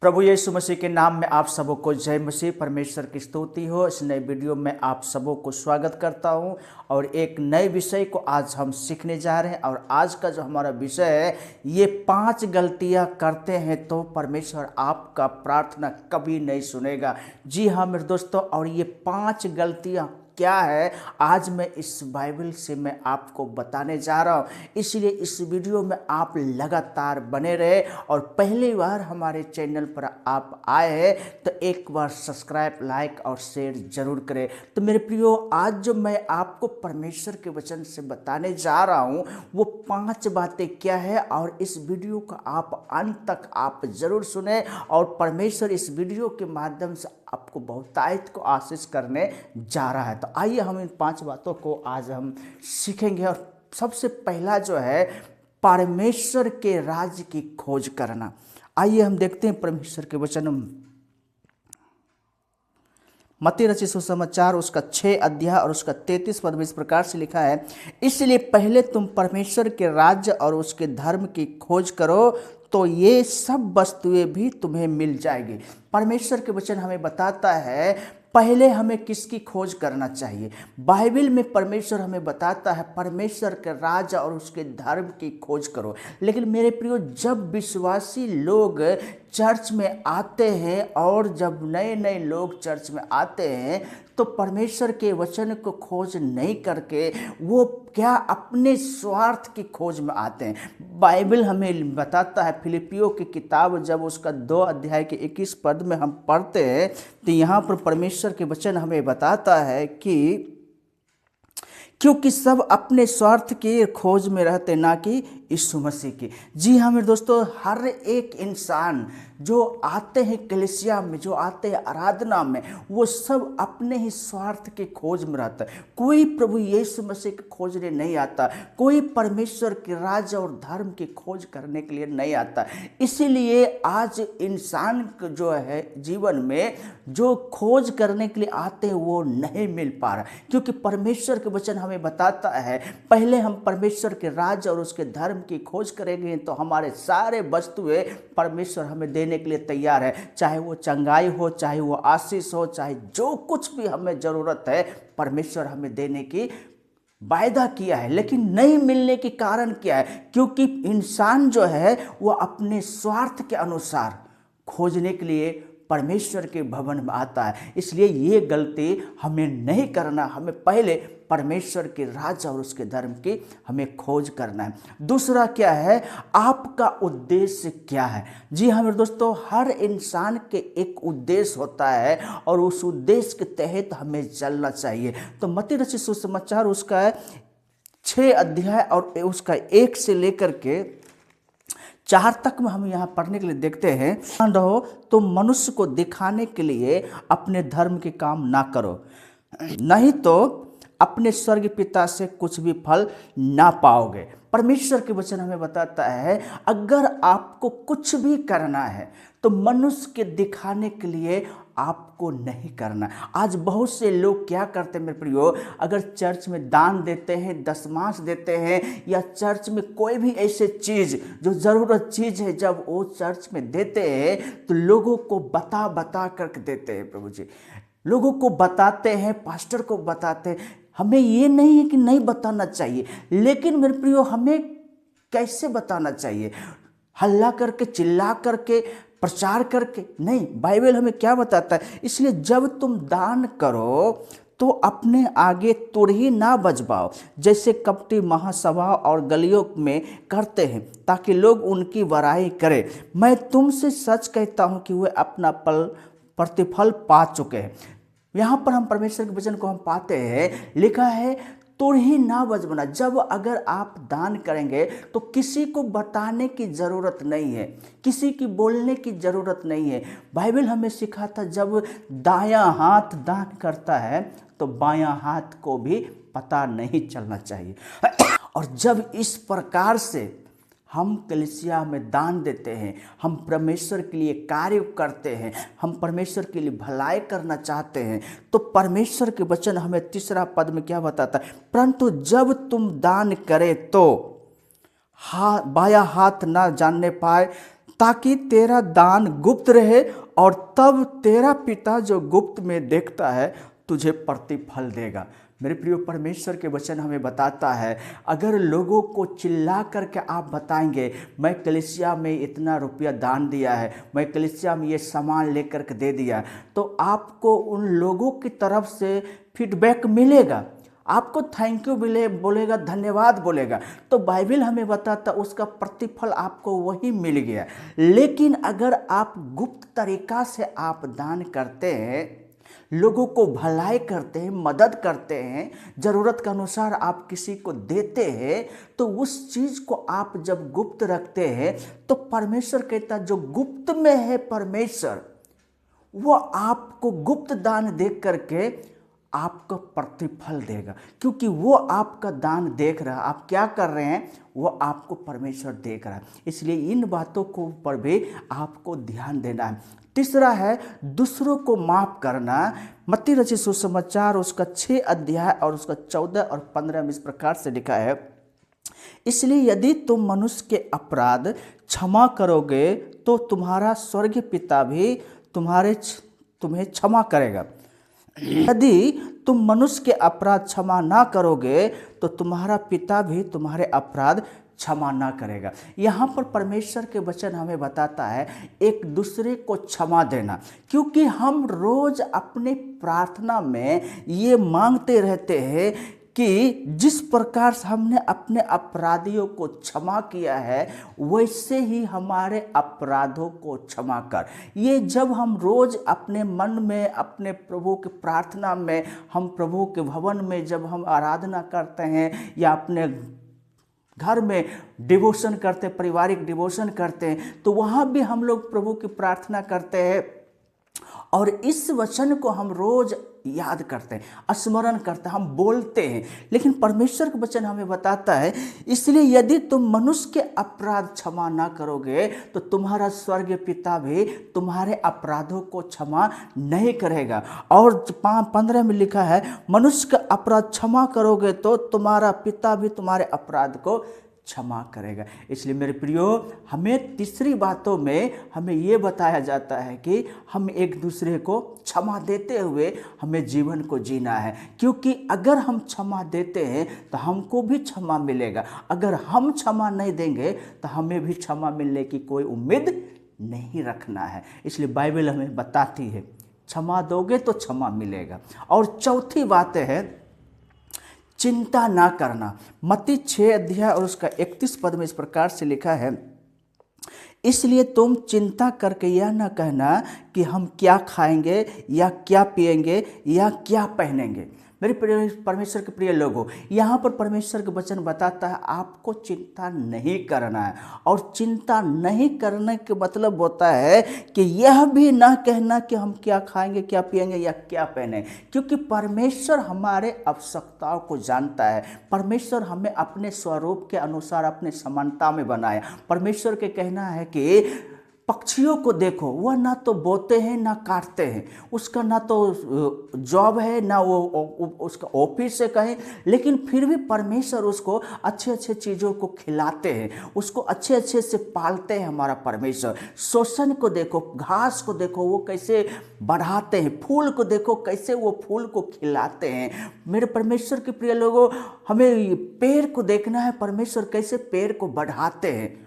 प्रभु यीशु मसीह के नाम में आप सबों को जय मसीह। परमेश्वर की स्तुति हो। इस नए वीडियो में आप सबों को स्वागत करता हूं और एक नए विषय को आज हम सीखने जा रहे हैं। और आज का जो हमारा विषय है, ये 5 गलतियां करते हैं तो परमेश्वर आपका प्रार्थना कभी नहीं सुनेगा। जी हाँ मेरे दोस्तों, और ये 5 गलतियां क्या है, आज मैं इस बाइबल से मैं आपको बताने जा रहा हूँ। इसलिए इस वीडियो में आप लगातार बने रहे। और पहली बार हमारे चैनल पर आप आए हैं तो एक बार सब्सक्राइब, लाइक और शेयर जरूर करें। तो मेरे प्रियो, आज जो मैं आपको परमेश्वर के वचन से बताने जा रहा हूँ वो 5 बातें क्या है, और इस वीडियो को आप अंत तक आप जरूर सुने। और परमेश्वर इस वीडियो के माध्यम से आपको बहुतायत को आशीष करने जा रहा है। तो आइए हम इन 5 बातों को आज हम सीखेंगे। और सबसे पहला जो है, परमेश्वर के राज्य की खोज करना। आइए हम देखते हैं परमेश्वर के वचन। मत्ती रचित सुसमाचार उसका 6 अध्याय और उसका 33 पद में इस प्रकार से लिखा है, इसलिए पहले तुम परमेश्वर के राज्य और उसके धर्म की खोज करो तो ये सब वस्तुएं भी तुम्हें मिल जाएगी। परमेश्वर के वचन हमें बताता है पहले हमें किसकी खोज करना चाहिए। बाइबल में परमेश्वर हमें बताता है परमेश्वर के राज्य और उसके धर्म की खोज करो। लेकिन मेरे प्रियो, जब विश्वासी लोग चर्च में आते हैं और जब नए नए लोग चर्च में आते हैं तो परमेश्वर के वचन को खोज नहीं करके वो क्या अपने स्वार्थ की खोज में आते हैं। बाइबल हमें बताता है, फिलिपियों की किताब जब उसका 2 अध्याय के 21 पद में हम पढ़ते हैं तो यहाँ पर परमेश्वर के वचन हमें बताता है कि क्योंकि सब अपने स्वार्थ की खोज में रहते, ना कि यीशु मसीह की। जी हाँ मेरे दोस्तों, हर एक इंसान जो आते हैं कलीसिया में, जो आते हैं आराधना में, वो सब अपने ही स्वार्थ की खोज में रहता है। कोई प्रभु यीशु मसीह की खोजने नहीं आता, कोई परमेश्वर के राज्य और धर्म की खोज करने के लिए नहीं आता। इसीलिए आज इंसान जो है जीवन में जो खोज करने के लिए आते हैं वो नहीं मिल पा रहा, क्योंकि परमेश्वर के वचन हमें बताता है पहले हम परमेश्वर के राज्य और उसके धर्म की खोज करेंगे तो हमारे सारे वस्तुएं परमेश्वर हमें देने के लिए तैयार है। चाहे वो चंगाई हो, चाहे वो आशीष हो, चाहे जो कुछ भी हमें जरूरत है, परमेश्वर हमें देने की वायदा किया है। लेकिन नहीं मिलने के कारण क्या है? क्योंकि इंसान जो है वो अपने स्वार्थ के अनुसार खोजने के लिए परमेश्वर के भवन में आता है। इसलिए ये गलती हमें नहीं करना। हमें पहले परमेश्वर के राज्य और उसके धर्म की हमें खोज करना है। दूसरा क्या है, आपका उद्देश्य क्या है? जी हाँ मेरे दोस्तों, हर इंसान के एक उद्देश्य होता है और उस उद्देश्य के तहत हमें चलना चाहिए। तो मत्ती रचित सुसमाचार उसका 6 अध्याय और उसका 1 से लेकर के 4 तक में हम यहाँ पढ़ने के लिए देखते हैं, रहो तो मनुष्य को दिखाने के लिए अपने धर्म के काम ना करो, नहीं तो अपने स्वर्ग पिता से कुछ भी फल ना पाओगे। परमेश्वर के वचन हमें बताता है अगर आपको कुछ भी करना है तो मनुष्य के दिखाने के लिए आपको नहीं करना। आज बहुत से लोग क्या करते हैं मेरे प्रियो, अगर चर्च में दान देते हैं, दशमांश देते हैं, या चर्च में कोई भी ऐसे चीज़ जो ज़रूरत चीज़ है, जब वो चर्च में देते हैं तो लोगों को बता बता करके देते हैं। प्रभु जी लोगों को बताते हैं, पास्टर को बताते हैं। हमें ये नहीं है कि नहीं बताना चाहिए, लेकिन मेरे प्रियो हमें कैसे बताना चाहिए? हल्ला करके, चिल्ला करके, प्रचार करके नहीं। बाइबल हमें क्या बताता है? इसलिए जब तुम दान करो तो अपने आगे तुरही ना बजवाओ, जैसे कपटी महासभा और गलियों में करते हैं, ताकि लोग उनकी बड़ाई करें। मैं तुमसे सच कहता हूँ कि वे अपना प्रतिफल पा चुके हैं। यहाँ पर हम परमेश्वर के वचन को हम पाते हैं, लिखा है तुरही ना बजवाना। जब अगर आप दान करेंगे तो किसी को बताने की ज़रूरत नहीं है, किसी की बोलने की ज़रूरत नहीं है। बाइबल हमें सिखाता जब दायां हाथ दान करता है तो बायां हाथ को भी पता नहीं चलना चाहिए। और जब इस प्रकार से हम कलीसिया में दान देते हैं, हम परमेश्वर के लिए कार्य करते हैं, हम परमेश्वर के लिए भलाई करना चाहते हैं, तो परमेश्वर के वचन हमें 3 पद में क्या बताता है? परंतु जब तुम दान करें तो बायां हाथ ना जानने पाए ताकि तेरा दान गुप्त रहे, और तब तेरा पिता जो गुप्त में देखता है तुझे प्रतिफल देगा। मेरे प्रियो, परमेश्वर के वचन हमें बताता है, अगर लोगों को चिल्ला करके आप बताएंगे मैं कलीसिया में इतना रुपया दान दिया है, मैं कलीसिया में ये सामान लेकर के दे दिया, तो आपको उन लोगों की तरफ से फीडबैक मिलेगा, आपको थैंक यू बोलेगा, धन्यवाद बोलेगा। तो बाइबल हमें बताता उसका प्रतिफल आपको वही मिल गया। लेकिन अगर आप गुप्त तरीका से आप दान करते हैं, लोगों को भलाई करते हैं, मदद करते हैं, ज़रूरत के अनुसार आप किसी को देते हैं, तो उस चीज़ को आप जब गुप्त रखते हैं तो परमेश्वर कहता जो गुप्त में है परमेश्वर, वो आपको गुप्त दान देख करके आपको प्रतिफल देगा, क्योंकि वो आपका दान देख रहा है, आप क्या कर रहे हैं वो आपको परमेश्वर देख रहा है। इसलिए इन बातों को पर भी आपको ध्यान देना है। तीसरा है दूसरों को माफ करना। मत्ती रचित सुसमाचार उसका 6 अध्याय और उसका 14 और 15 में इस प्रकार से लिखा है, इसलिए यदि तुम मनुष्य के अपराध क्षमा करोगे तो तुम्हारा स्वर्गीय पिता भी तुम्हें क्षमा करेगा। यदि तुम मनुष्य के अपराध क्षमा ना करोगे तो तुम्हारा पिता भी तुम्हारे अपराध क्षमा ना करेगा। यहाँ पर परमेश्वर के वचन हमें बताता है एक दूसरे को क्षमा देना, क्योंकि हम रोज अपने प्रार्थना में ये मांगते रहते हैं कि जिस प्रकार से हमने अपने अपराधियों को क्षमा किया है वैसे ही हमारे अपराधों को क्षमा कर। ये जब हम रोज अपने मन में अपने प्रभु की प्रार्थना में, हम प्रभु के भवन में जब हम आराधना करते हैं या अपने घर में डिवोशन करते, पारिवारिक डिवोशन करते हैं, तो वहाँ भी हम लोग प्रभु की प्रार्थना करते हैं और इस वचन को हम रोज याद करते हैं, स्मरण करते हैं, हम बोलते हैं। लेकिन परमेश्वर का वचन हमें बताता है, इसलिए यदि तुम मनुष्य के अपराध क्षमा ना करोगे तो तुम्हारा स्वर्गीय पिता भी तुम्हारे अपराधों को क्षमा नहीं करेगा। और 15 में लिखा है, मनुष्य का अपराध क्षमा करोगे तो तुम्हारा पिता भी तुम्हारे अपराध को क्षमा करेगा। इसलिए मेरे प्रियो, हमें तीसरी बातों में हमें ये बताया जाता है कि हम एक दूसरे को क्षमा देते हुए हमें जीवन को जीना है, क्योंकि अगर हम क्षमा देते हैं तो हमको भी क्षमा मिलेगा, अगर हम क्षमा नहीं देंगे तो हमें भी क्षमा मिलने की कोई उम्मीद नहीं रखना है। इसलिए बाइबल हमें बताती है क्षमा दोगे तो क्षमा मिलेगा। और चौथी बात है चिंता ना करना। मत्ती 6 अध्याय और उसका 31 पद में इस प्रकार से लिखा है, इसलिए तुम चिंता करके यह न कहना कि हम क्या खाएंगे या क्या पिएंगे या क्या पहनेंगे। मेरे परमेश्वर के प्रिय लोगों, यहाँ पर परमेश्वर का वचन बताता है आपको चिंता नहीं करना है। और चिंता नहीं करने के मतलब होता है कि यह भी ना कहना कि हम क्या खाएंगे, क्या पिएंगे या क्या पहने, क्योंकि परमेश्वर हमारे आवश्यकताओं को जानता है। परमेश्वर हमें अपने स्वरूप के अनुसार अपने समानता में बनाया। परमेश्वर के कहना है कि पक्षियों को देखो, वह ना तो बोते हैं ना काटते हैं, उसका ना तो जॉब है ना वो उसका ऑफिस से कहें, लेकिन फिर भी परमेश्वर उसको अच्छे अच्छे चीज़ों को खिलाते हैं, उसको अच्छे अच्छे से पालते हैं। हमारा परमेश्वर शोषण को देखो, घास को देखो वो कैसे बढ़ाते हैं, फूल को देखो कैसे वो फूल को खिलाते हैं। मेरे परमेश्वर के प्रिय लोगों, हमें पेड़ को देखना है, परमेश्वर कैसे पेड़ को बढ़ाते हैं,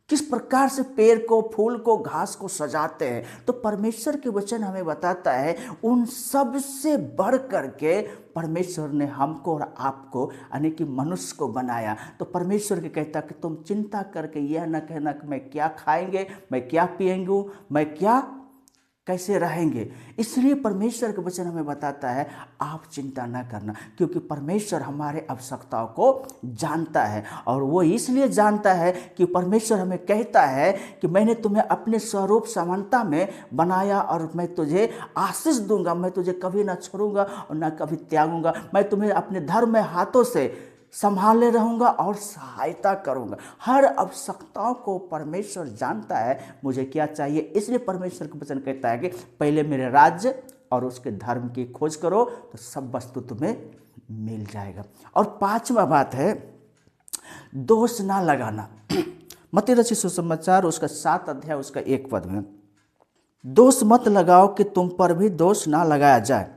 किस प्रकार से पेड़ को, फूल को, घास को सजाते हैं। तो परमेश्वर के वचन हमें बताता है उन सब से बढ़ करके परमेश्वर ने हमको और आपको यानी कि मनुष्य को बनाया। तो परमेश्वर के कहता कि तुम चिंता करके यह न कहना कि मैं क्या खाएंगे, मैं क्या पिएंगे, मैं क्या कैसे रहेंगे। इसलिए परमेश्वर के वचन हमें बताता है आप चिंता ना करना, क्योंकि परमेश्वर हमारे आवश्यकताओं को जानता है। और वो इसलिए जानता है कि परमेश्वर हमें कहता है कि मैंने तुम्हें अपने स्वरूप समानता में बनाया और मैं तुझे आशीष दूंगा, मैं तुझे कभी ना छोड़ूंगा और ना कभी त्यागूंगा, मैं तुम्हें अपने धर्म में हाथों से संभाले रहूंगा और सहायता करूंगा। हर आवश्यकताओं को परमेश्वर जानता है मुझे क्या चाहिए। इसलिए परमेश्वर का वचन कहता है कि पहले मेरे राज्य और उसके धर्म की खोज करो तो सब वस्तु तुम्हें मिल जाएगा। और 5वां बात है दोष ना लगाना। मत्ती रचित सुसमाचार उसका 7 अध्याय उसका 1 पद में, दोष मत लगाओ कि तुम पर भी दोष ना लगाया जाए,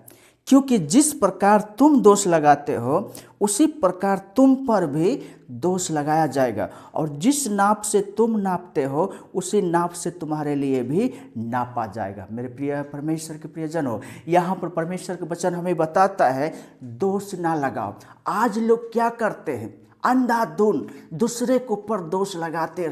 क्योंकि जिस प्रकार तुम दोष लगाते हो उसी प्रकार तुम पर भी दोष लगाया जाएगा, और जिस नाप से तुम नापते हो उसी नाप से तुम्हारे लिए भी नापा जाएगा। मेरे प्रिय परमेश्वर के प्रियजनों, यहाँ पर परमेश्वर के वचन हमें बताता है दोष ना लगाओ। आज लोग क्या करते हैं, अंधाधुन दूसरे के ऊपर दोष लगाते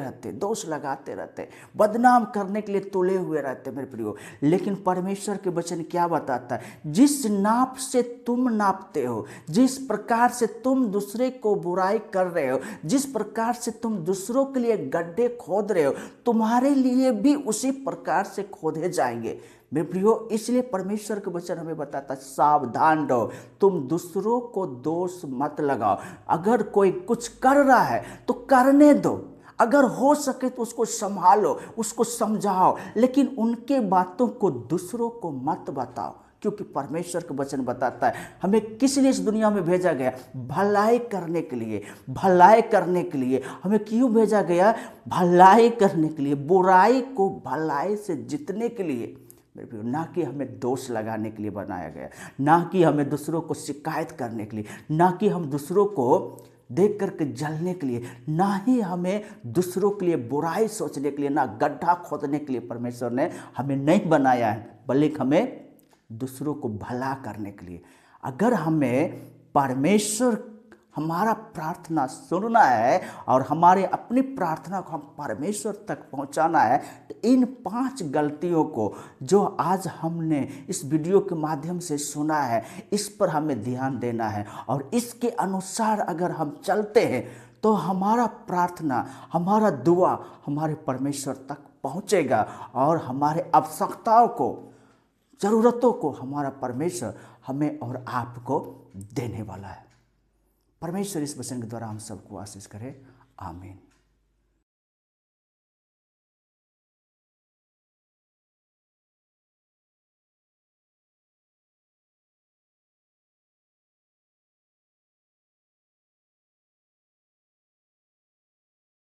रहते, बदनाम करने के लिए तुले हुए रहते मेरे प्रियो। लेकिन परमेश्वर के वचन क्या बताता है, जिस नाप से तुम नापते हो, जिस प्रकार से तुम दूसरे को बुराई कर रहे हो, जिस प्रकार से तुम दूसरों के लिए गड्ढे खोद रहे हो, तुम्हारे लिए भी उसी प्रकार से खोदे जाएंगे मेरे प्रियो। इसलिए परमेश्वर के वचन हमें बताता है सावधान रहो, तुम दूसरों को दोष मत लगाओ। अगर कोई कुछ कर रहा है तो करने दो, अगर हो सके तो उसको संभालो, उसको समझाओ, लेकिन उनके बातों को दूसरों को मत बताओ, क्योंकि परमेश्वर का वचन बताता है हमें किस लिए इस दुनिया में भेजा गया, भलाई करने के लिए, भलाई करने के लिए। हमें क्यों भेजा गया, भलाई करने के लिए, बुराई को भलाई से जीतने के लिए, ना कि हमें दोष लगाने के लिए बनाया गया, ना कि हमें दूसरों को शिकायत करने के लिए, ना कि हम दूसरों को देख करके जलने के लिए, ना ही हमें दूसरों के लिए बुराई सोचने के लिए, ना गड्ढा खोदने के लिए परमेश्वर ने हमें नहीं बनाया है, बल्कि हमें दूसरों को भला करने के लिए। अगर हमें परमेश्वर हमारा प्रार्थना सुनना है और हमारे अपनी प्रार्थना को हम परमेश्वर तक पहुंचाना है, तो इन 5 गलतियों को जो आज हमने इस वीडियो के माध्यम से सुना है, इस पर हमें ध्यान देना है, और इसके अनुसार अगर हम चलते हैं तो हमारा प्रार्थना, हमारा दुआ हमारे परमेश्वर तक पहुंचेगा, और हमारे आवश्यकताओं को, ज़रूरतों को हमारा परमेश्वर हमें और आपको देने वाला है। परमेश्वर इस वचन के द्वारा हम सबको आशीष करे। आमीन।